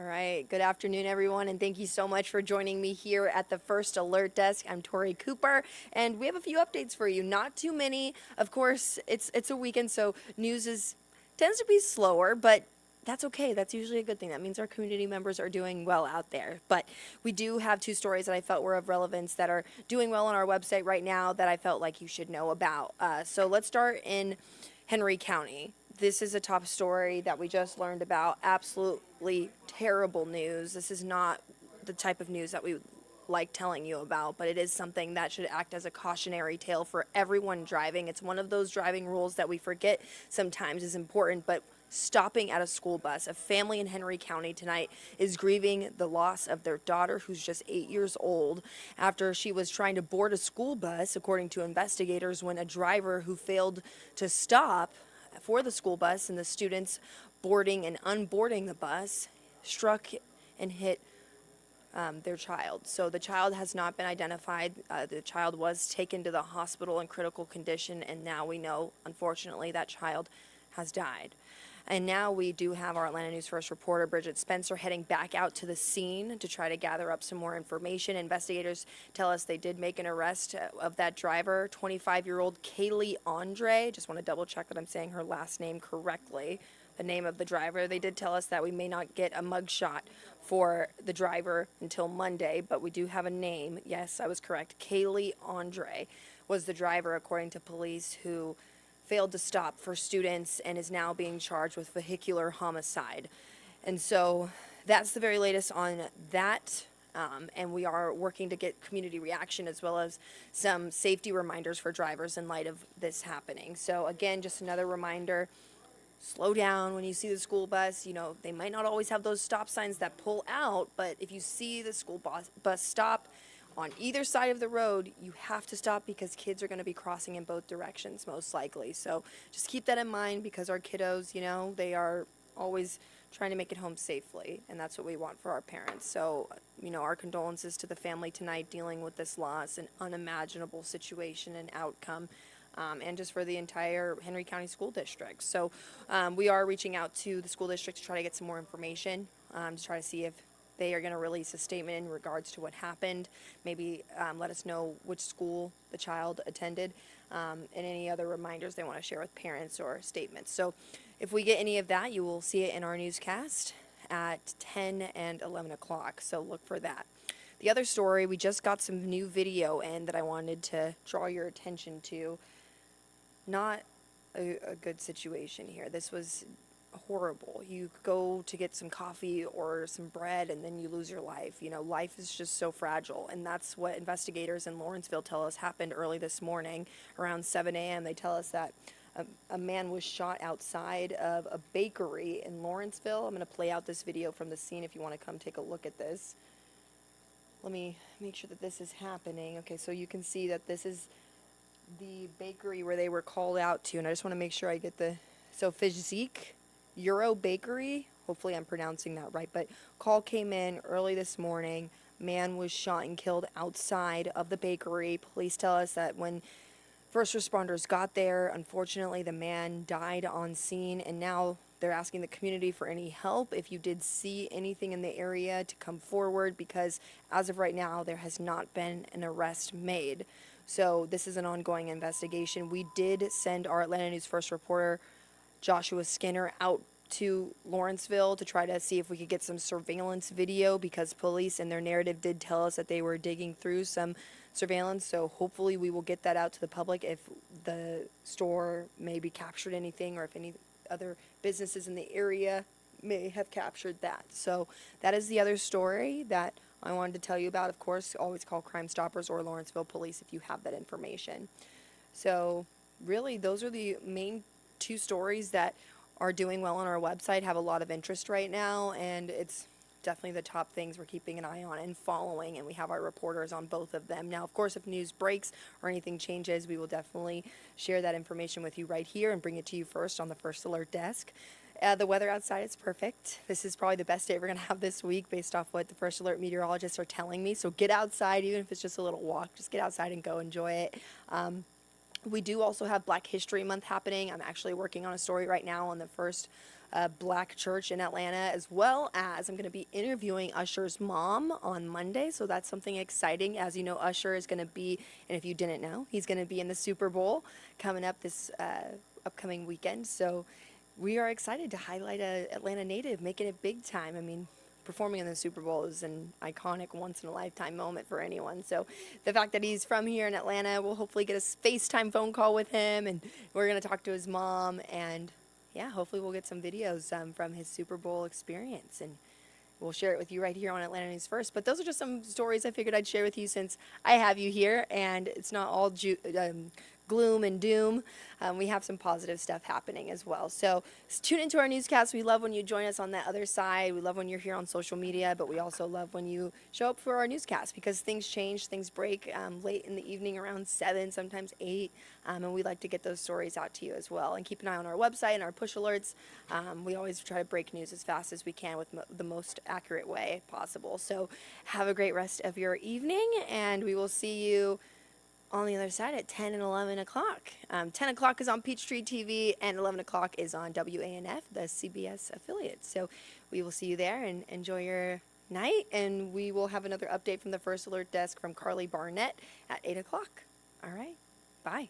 All right. Good afternoon, everyone, and thank you so much for joining me here at the First Alert Desk. I'm Tori Cooper, and we have a few updates for you. Not too many. Of course, it's a weekend, so news is tends to be slower, but that's okay. That's usually a good thing. That means our community members are doing well out there. But we do have two stories that I felt were of relevance that are doing well on our website right now that I felt like you should know about. So let's start in Henry County. This is a top story that we just learned about. Absolutely terrible news. This is not the type of news that we like telling you about, but it is something that should act as a cautionary tale for everyone driving. It's one of those driving rules that we forget sometimes is important, but stopping at a school bus. A family in Henry County tonight is grieving the loss of their daughter, who's just 8 years old, after she was trying to board a school bus, according to investigators, when a driver who failed to stop for the school bus and the students boarding and unboarding the bus struck and hit their child. So the child has not been identified. The child was taken to the hospital in critical condition, and now we know, unfortunately, that child has died. And now we do have our Atlanta News First reporter, Bridget Spencer, heading back out to the scene to try to gather up some more information. Investigators tell us they did make an arrest of that driver, 25-year-old Kaylee Andre. Just want to double check that I'm saying her last name correctly, the name of the driver. They did tell us that we may not get a mugshot for the driver until Monday, but we do have a name. Yes, I was correct. Kaylee Andre was the driver, according to police, who failed to stop for students and is now being charged with vehicular homicide. And so that's the very latest on that. And we are working to get community reaction as well as some safety reminders for drivers in light of this happening. So again, just another reminder, slow down when you see the school bus. You know, they might not always have those stop signs that pull out, but if you see the school bus stop on either side of the road, you have to stop because kids are going to be crossing in both directions most likely. So just keep that in mind because our kiddos, you know, they are always trying to make it home safely, and that's what we want for our parents. So, you know, our condolences to the family tonight dealing with this loss, an unimaginable situation and outcome. And just for the entire Henry County School District. So we are reaching out to the school district to try to get some more information, to try to see if they are going to release a statement in regards to what happened. Maybe let us know which school the child attended, and any other reminders they want to share with parents or statements. So if we get any of that, you will see it in our newscast at 10 and 11 o'clock. So look for that. The other story, we just got some new video in that I wanted to draw your attention to. Not a good situation here. This was horrible. You go to get some coffee or some bread and then you lose your life. You know, life is just so fragile, and that's what investigators in Lawrenceville tell us happened early this morning around 7 a.m. They tell us that a man was shot outside of a bakery in Lawrenceville. I'm going to play out this video from the scene if you want to come take a look at this. Let me make sure that this is happening. Okay, so you can see that this is the bakery where they were called out to, and I just want to make sure I get so Physique Euro Bakery, hopefully I'm pronouncing that right, but call came in early this morning. Man was shot and killed outside of the bakery. Police tell us that when first responders got there, unfortunately the man died on scene, and now they're asking the community for any help. If you did see anything in the area, to come forward, because as of right now there has not been an arrest made. So this is an ongoing investigation. We did send our Atlanta News First reporter, Joshua Skinner, out to Lawrenceville to try to see if we could get some surveillance video, because police in their narrative did tell us that they were digging through some surveillance. So hopefully we will get that out to the public if the store maybe captured anything, or if any other businesses in the area may have captured that. So that is the other story that I wanted to tell you about. Of course, always call Crime Stoppers or Lawrenceville Police if you have that information. So really, those are the main two stories that are doing well on our website, have a lot of interest right now, and it's definitely the top things we're keeping an eye on and following, and we have our reporters on both of them. Now, of course, if news breaks or anything changes, we will definitely share that information with you right here and bring it to you first on the First Alert Desk. The weather outside is perfect. This is probably the best day we're going to have this week based off what the First Alert meteorologists are telling me. So get outside, even if it's just a little walk. Just get outside and go enjoy it. We do also have Black History Month happening. I'm actually working on a story right now on the first a black church in Atlanta, as well as I'm going to be interviewing Usher's mom on Monday. So that's something exciting. As you know, Usher is going to be, and if you didn't know, he's going to be in the Super Bowl coming up this upcoming weekend. So we are excited to highlight a Atlanta native making it big time. I mean, performing in the Super Bowl is an iconic once-in-a-lifetime moment for anyone. So the fact that he's from here in Atlanta, we'll hopefully get a FaceTime phone call with him, and we're going to talk to his mom, and yeah, hopefully we'll get some videos from his Super Bowl experience, and we'll share it with you right here on Atlanta News First. But those are just some stories I figured I'd share with you since I have you here, and it's not all gloom and doom. We have some positive stuff happening as well. So tune into our newscast. We love when you join us on that other side. We love when you're here on social media, but we also love when you show up for our newscast because things change, things break late in the evening around 7, sometimes 8, and we like to get those stories out to you as well. And keep an eye on our website and our push alerts. We always try to break news as fast as we can with the most accurate way possible. So have a great rest of your evening, and we will see you on the other side at 10 and 11 o'clock. 10 o'clock is on Peachtree TV, and 11 o'clock is on WANF, the CBS affiliate. So we will see you there, and enjoy your night, and we will have another update from the First Alert Desk from Carly Barnett at 8 o'clock. All right, bye.